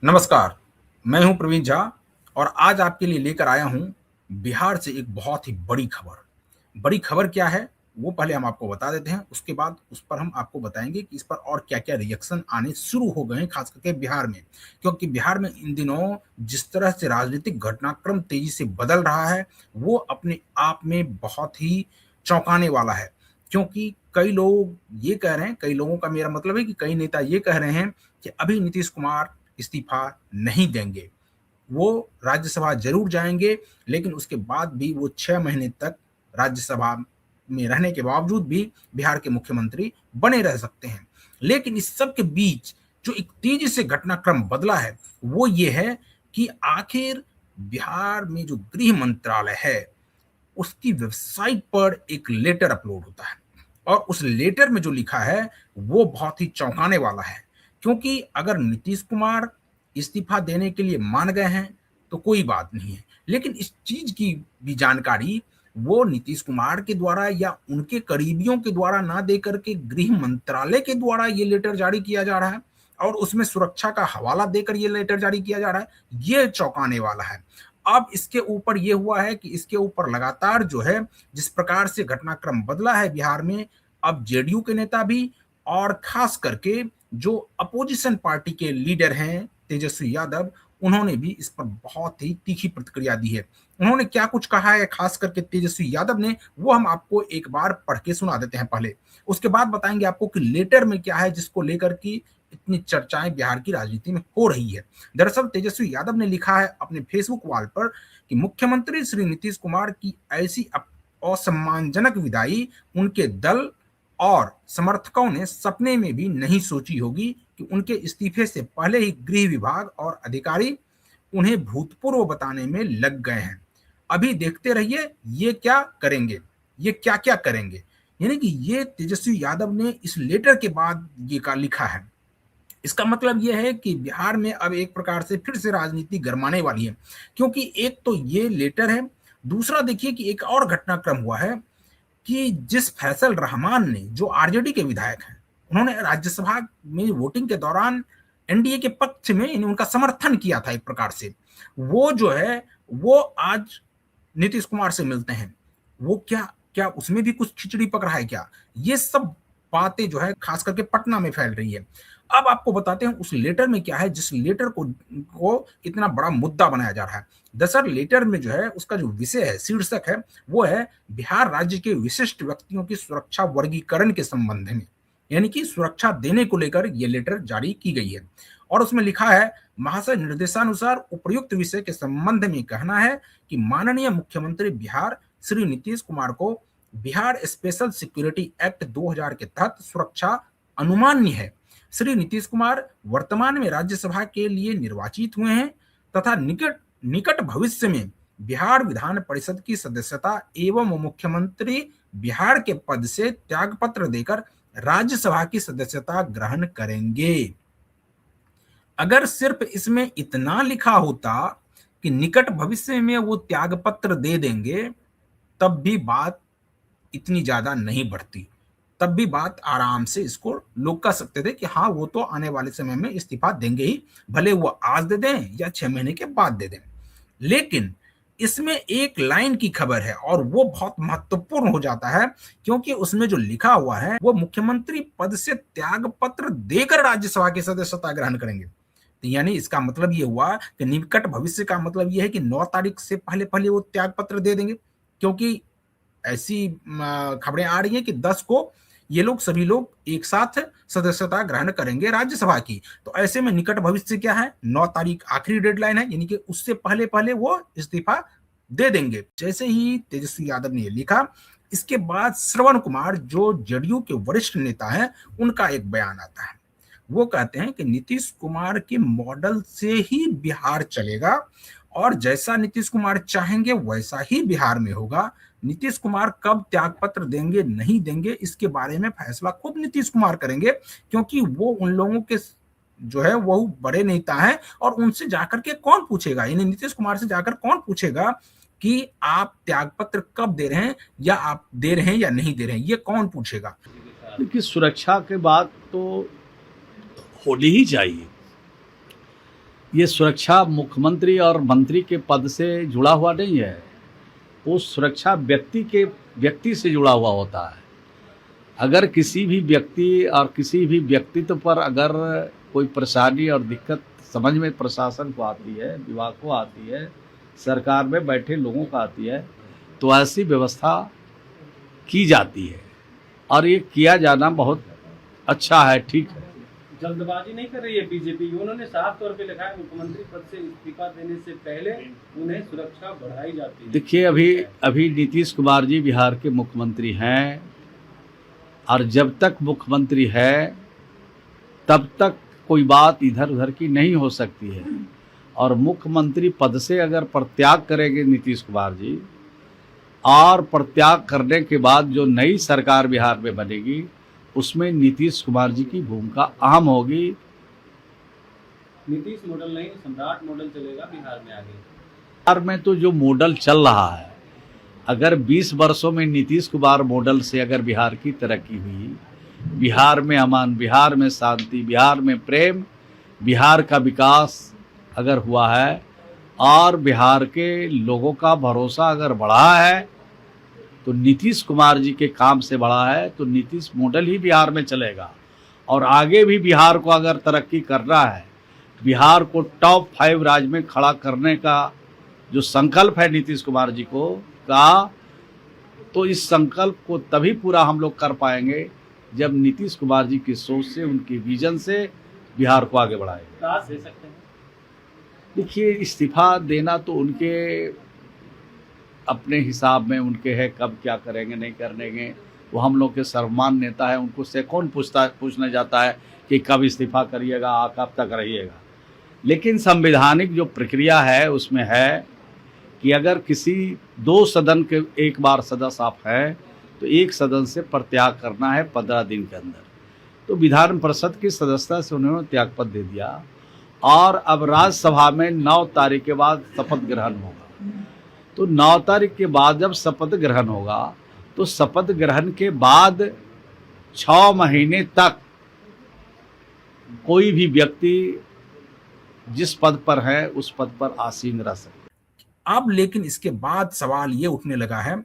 नमस्कार, मैं हूं प्रवीण झा और आज आपके लिए लेकर आया हूं बिहार से एक बहुत ही बड़ी खबर। बड़ी खबर क्या है, वो पहले हम आपको बता देते हैं, उसके बाद उस पर हम आपको बताएँगे कि इस पर और क्या-क्या रिएक्शन आने शुरू हो गए हैं, खास करके बिहार में। क्योंकि बिहार में इन दिनों जिस तरह से राजनीतिक घटनाक्रम तेज़ी से बदल रहा है, वो अपने आप में बहुत ही चौंकाने वाला है। क्योंकि कई लोग ये कह रहे हैं, कई लोगों का मेरा मतलब है कि कई नेता ये कह रहे हैं कि अभी नीतीश कुमार इस्तीफा नहीं देंगे। वो राज्यसभा ज़रूर जाएँगे, लेकिन उसके बाद भी वो 6 महीने तक राज्यसभा में रहने के बावजूद भी बिहार के मुख्यमंत्री बने रह सकते हैं। लेकिन इस सब के बीच जो एक तेज़ी से घटनाक्रम बदला है, वो ये है कि आखिर बिहार में जो गृह मंत्रालय है, उसकी वेबसाइट पर एक लेटर अपलोड होता है और उस लेटर में जो लिखा है वो बहुत ही चौंकाने वाला है क्योंकि अगर नीतीश कुमार इस्तीफा देने के लिए मान गए हैं तो कोई बात नहीं है लेकिन इस चीज की भी जानकारी वो नीतीश कुमार के द्वारा या उनके करीबियों के द्वारा ना दे करके गृह मंत्रालय के द्वारा ये लेटर जारी किया जा रहा है और उसमें सुरक्षा का हवाला देकर ये लेटर जारी किया जा रहा है ये चौंकाने वाला है अब इसके ऊपर ये हुआ है कि इसके ऊपर लगातार जो है जिस प्रकार से घटनाक्रम बदला है बिहार में अब जेडीयू के नेता भी और खास करके जो अपोजिशन पार्टी के लीडर हैं तेजस्वी यादव उन्होंने भी इस पर बहुत ही तीखी प्रतिक्रिया दी है उन्होंने क्या कुछ कहा है खास करके तेजस्वी यादव ने वो हम आपको एक बार पढ़ के सुना देते हैं पहले उसके बाद बताएंगे आपको कि लेटर में क्या है जिसको लेकर की इतनी चर्चाएं बिहार की राजनीति में हो रही है दरअसल तेजस्वी यादव ने लिखा है अपने फेसबुक वॉल पर कि मुख्यमंत्री श्री नीतीश कुमार की ऐसी असम्मानजनक विदाई उनके दल और समर्थकों ने सपने में भी नहीं सोची होगी कि उनके इस्तीफे से पहले ही गृह विभाग और अधिकारी उन्हें भूतपूर्व बताने में लग गए हैं अभी देखते रहिए ये क्या करेंगे ये क्या क्या करेंगे यानी कि ये तेजस्वी यादव ने इस लेटर के बाद ये का लिखा है इसका मतलब ये है कि बिहार में अब एक प्रकार से फिर से राजनीति गरमाने वाली है क्योंकि एक तो ये लेटर है दूसरा देखिए कि एक और घटनाक्रम हुआ है कि जिस फैसल रहमान ने जो आरजेडी के विधायक हैं उन्होंने राज्यसभा में वोटिंग के दौरान एनडीए के पक्ष में उनका समर्थन किया था एक प्रकार से वो जो है वो आज नीतीश कुमार से मिलते हैं वो क्या क्या उसमें भी कुछ खिचड़ी पक रहा है क्या ये सब बातें जो है खास करके पटना में फैल रही है अब आपको बताते हैं उस लेटर में क्या है जिस लेटर को इतना बड़ा मुद्दा बनाया जा रहा है दरअसल लेटर में जो है उसका जो विषय है शीर्षक है वो है बिहार राज्य के विशिष्ट व्यक्तियों की सुरक्षा वर्गीकरण के संबंध में यानी कि सुरक्षा देने को लेकर यह लेटर जारी की गई है और उसमें लिखा है महाशय निर्देशानुसार उपयुक्त विषय के संबंध में कहना है कि माननीय मुख्यमंत्री बिहार श्री नीतीश कुमार को बिहार स्पेशल सिक्योरिटी एक्ट 2000 के तहत सुरक्षा अनुमान्य है श्री नीतीश कुमार वर्तमान में राज्यसभा के लिए निर्वाचित हुए हैं तथा निकट निकट भविष्य में बिहार विधान परिषद की सदस्यता एवं मुख्यमंत्री बिहार के पद से त्यागपत्र देकर राज्यसभा की सदस्यता ग्रहण करेंगे अगर सिर्फ इसमें इतना लिखा होता कि निकट भविष्य में वो त्यागपत्र दे देंगे तब भी बात इतनी ज्यादा नहीं बढ़ती तब भी बात आराम से इसको लोग कह सकते थे कि हाँ वो तो आने वाले समय में इस्तीफा देंगे ही भले वो आज दे दें या 6 महीने के बाद दे दें लेकिन इसमें एक लाइन की खबर है और वो बहुत महत्वपूर्ण हो जाता है क्योंकि उसमें जो लिखा हुआ है वो मुख्यमंत्री पद से त्याग पत्र देकर राज्यसभा की सदस्यता ग्रहण करेंगे तो यानी इसका मतलब ये हुआ कि निकट भविष्य का मतलब ये है कि 9 तारीख से पहले पहले वो त्याग पत्र दे देंगे क्योंकि ऐसी खबरें आ रही हैं कि 10 को ये लोग सभी लोग एक साथ सदस्यता ग्रहण करेंगे राज्यसभा की तो ऐसे में निकट भविष्य क्या है 9 तारीख आखिरी डेडलाइन है यानी कि उससे पहले पहले वो इस्तीफा दे देंगे जैसे ही तेजस्वी यादव ने ये लिखा इसके बाद श्रवण कुमार जो जेडीयू के वरिष्ठ नेता हैं उनका एक बयान आता है वो कहते हैं कि नीतीश कुमार के मॉडल से ही बिहार चलेगा और जैसा नीतीश कुमार चाहेंगे वैसा ही बिहार में होगा नीतीश कुमार कब त्यागपत्र देंगे नहीं देंगे इसके बारे में फैसला खुद नीतीश कुमार करेंगे क्योंकि वो उन लोगों के जो है वो बड़े नेता हैं और उनसे जाकर के कौन पूछेगा यानी नीतीश कुमार से जाकर कौन पूछेगा कि आप त्यागपत्र कब दे रहे हैं या आप दे रहे हैं या नहीं दे रहे हैं ये कौन पूछेगा देखिए सुरक्षा के बाद तो होनी ही चाहिए ये सुरक्षा मुख्यमंत्री और मंत्री के पद से जुड़ा हुआ नहीं है, वो सुरक्षा व्यक्ति से जुड़ा हुआ होता है। अगर किसी भी व्यक्ति और किसी भी व्यक्तित्व पर अगर कोई परेशानी और दिक्कत समझ में प्रशासन को आती है, विभाग को आती है, सरकार में बैठे लोगों को आती है, तो ऐसी व्यवस्था की जाती है और ये किया जाना बहुत अच्छा है, ठीक है। जल्दबाजी नहीं कर रही है बीजेपी। उन्होंने साफ तौर पे लिखा है मुख्यमंत्री पद से इस्तीफा देने से पहले उन्हें सुरक्षा बढ़ाई जाती है। देखिए, अभी नीतीश कुमार जी बिहार के मुख्यमंत्री हैं और जब तक मुख्यमंत्री है तब तक कोई बात इधर उधर की नहीं हो सकती है। और मुख्यमंत्री पद से अगर प्रत्याग करेंगे नीतीश कुमार जी, और प्रत्याग करने के बाद जो नई सरकार बिहार में बनेगी उसमें नीतीश कुमार जी की भूमिका अहम होगी। नीतीश मॉडल नहीं, सम्राट मॉडल चलेगा बिहार में आगे। बिहार में तो जो मॉडल चल रहा है, अगर 20 वर्षों में नीतीश कुमार मॉडल से अगर बिहार की तरक्की हुई, बिहार में अमन, बिहार में शांति, बिहार में प्रेम, बिहार का विकास अगर हुआ है और बिहार के लोगों का भरोसा अगर बढ़ा है, तो नीतीश कुमार जी के काम से बढ़ा है, तो नीतीश मॉडल ही बिहार में चलेगा। और आगे भी बिहार को अगर तरक्की करना है, बिहार को टॉप 5 राज्य में खड़ा करने का जो संकल्प है नीतीश कुमार जी को का, तो इस संकल्प को तभी पूरा हम लोग कर पाएंगे जब नीतीश कुमार जी की सोच से, उनकी विजन से बिहार को आगे बढ़ाएंगे। राज दे सकते हैं। देखिए, इस्तीफा देना तो उनके अपने हिसाब में उनके है, कब क्या करेंगे नहीं करेंगे, वो हम लोग के सर्वमान्य नेता है, उनको से कौन पूछने जाता है कि कब इस्तीफा करिएगा, कब तक रहिएगा। लेकिन संवैधानिक जो प्रक्रिया है उसमें है कि अगर किसी 2 सदन के एक बार सदस्य आप हैं तो एक सदन से प्रत्याग करना है 15 दिन के अंदर। तो विधान परिषद की सदस्यता से उन्होंने त्यागपत्र दे दिया और अब राज्यसभा में 9 तारीख के बाद शपथ ग्रहण होगा। तो 9 तारीख के बाद जब शपथ ग्रहण होगा तो शपथ ग्रहण के बाद 6 महीने तक कोई भी व्यक्ति जिस पद पर है उस पद पर आसीन रह सकता है। अब लेकिन इसके बाद सवाल ये उठने लगा है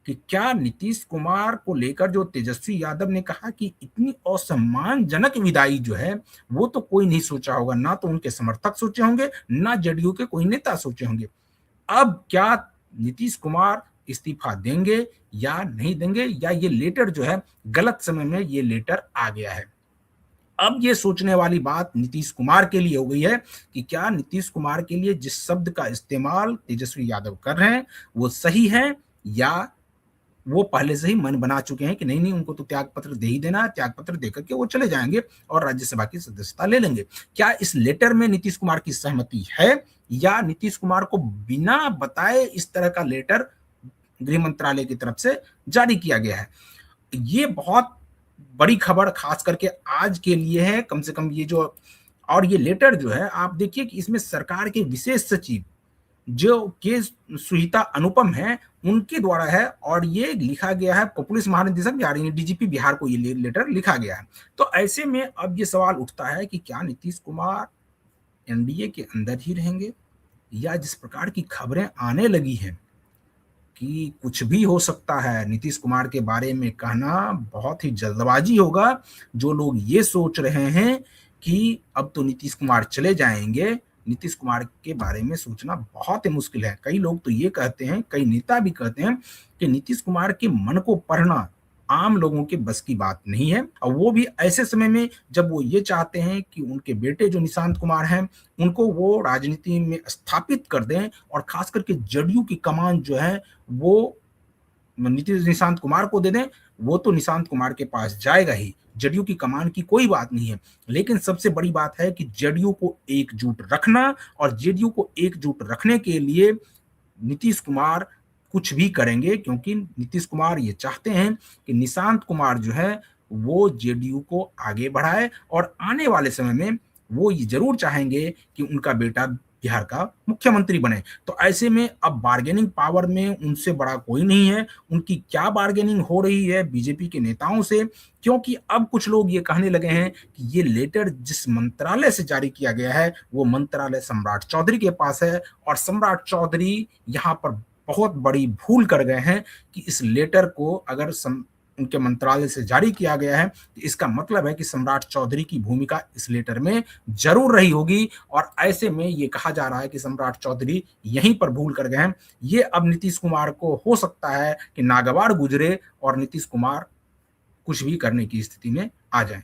कि क्या नीतीश कुमार को लेकर जो तेजस्वी यादव ने कहा कि इतनी असम्मानजनक विदाई जो है वो तो कोई नहीं सोचा होगा, ना तो उनके समर्थक सोचे होंगे, ना जेडीयू के कोई नेता सोचे होंगे। अब क्या नीतीश कुमार इस्तीफा देंगे या नहीं देंगे, या ये लेटर जो है गलत समय में ये लेटर आ गया है। अब ये सोचने वाली बात नीतीश कुमार के लिए हो गई है कि क्या नीतीश कुमार के लिए जिस शब्द का इस्तेमाल तेजस्वी यादव कर रहे हैं वो सही है, या वो पहले से ही मन बना चुके हैं कि नहीं नहीं उनको तो त्याग पत्र दे ही देना है, त्याग पत्र देकर के वो चले जाएंगे और राज्यसभा की सदस्यता ले लेंगे। क्या इस लेटर में नीतीश कुमार की सहमति है, या नीतीश कुमार को बिना बताए इस तरह का लेटर गृह मंत्रालय की तरफ से जारी किया गया है? ये बहुत बड़ी खबर खास करके आज के लिए है, कम से कम ये जो, और ये लेटर जो है आप देखिए कि इसमें सरकार के विशेष सचिव जो के सुहिता अनुपम है उनके द्वारा है, और ये लिखा गया है पुलिस महानिदेशक यानी डीजीपी बिहार को ये लेटर लिखा गया है। तो ऐसे में अब ये सवाल उठता है कि क्या नीतीश कुमार एनडीए के अंदर ही रहेंगे, या जिस प्रकार की खबरें आने लगी हैं कि कुछ भी हो सकता है, नीतीश कुमार के बारे में कहना बहुत ही जल्दबाजी होगा। जो लोग ये सोच रहे हैं कि अब तो नीतीश कुमार चले जाएंगे, नीतीश कुमार के बारे में सोचना बहुत ही मुश्किल है। कई लोग तो ये कहते हैं, कई नेता भी कहते हैं कि नीतीश कुमार के मन को पढ़ना आम लोगों के बस की बात नहीं है, और वो भी ऐसे समय में जब वो ये चाहते हैं कि उनके बेटे जो निशांत कुमार हैं उनको वो राजनीति में स्थापित कर दें, और खास करके जदयू की कमान जो है वो निशांत कुमार को दे दें। वो तो निशांत कुमार के पास जाएगा ही, जदयू की कमान की कोई बात नहीं है। लेकिन सबसे बड़ी बात है कि जदयू को एकजुट रखना, और जदयू को एकजुट रखने के लिए नीतीश कुमार कुछ भी करेंगे, क्योंकि नीतीश कुमार ये चाहते हैं कि निशांत कुमार जो है वो जेडीयू को आगे बढ़ाए, और आने वाले समय में वो ये जरूर चाहेंगे कि उनका बेटा बिहार का मुख्यमंत्री बने। तो ऐसे में अब बार्गेनिंग पावर में उनसे बड़ा कोई नहीं है। उनकी क्या बार्गेनिंग हो रही है बीजेपी के नेताओं से, क्योंकि अब कुछ लोग ये कहने लगे हैं कि ये लेटर जिस मंत्रालय से जारी किया गया है, वो मंत्रालय सम्राट चौधरी के पास है और सम्राट चौधरी यहाँ पर बहुत बड़ी भूल कर गए हैं कि इस लेटर को अगर उनके मंत्रालय से जारी किया गया है, तो इसका मतलब है कि सम्राट चौधरी की भूमिका इस लेटर में जरूर रही होगी और ऐसे में ये कहा जा रहा है कि सम्राट चौधरी यहीं पर भूल कर गए हैं। ये अब नीतीश कुमार को हो सकता है कि नागवार गुजरे और नीतीश कुमार कुछ भी करने की स्थिति में आ जाएं।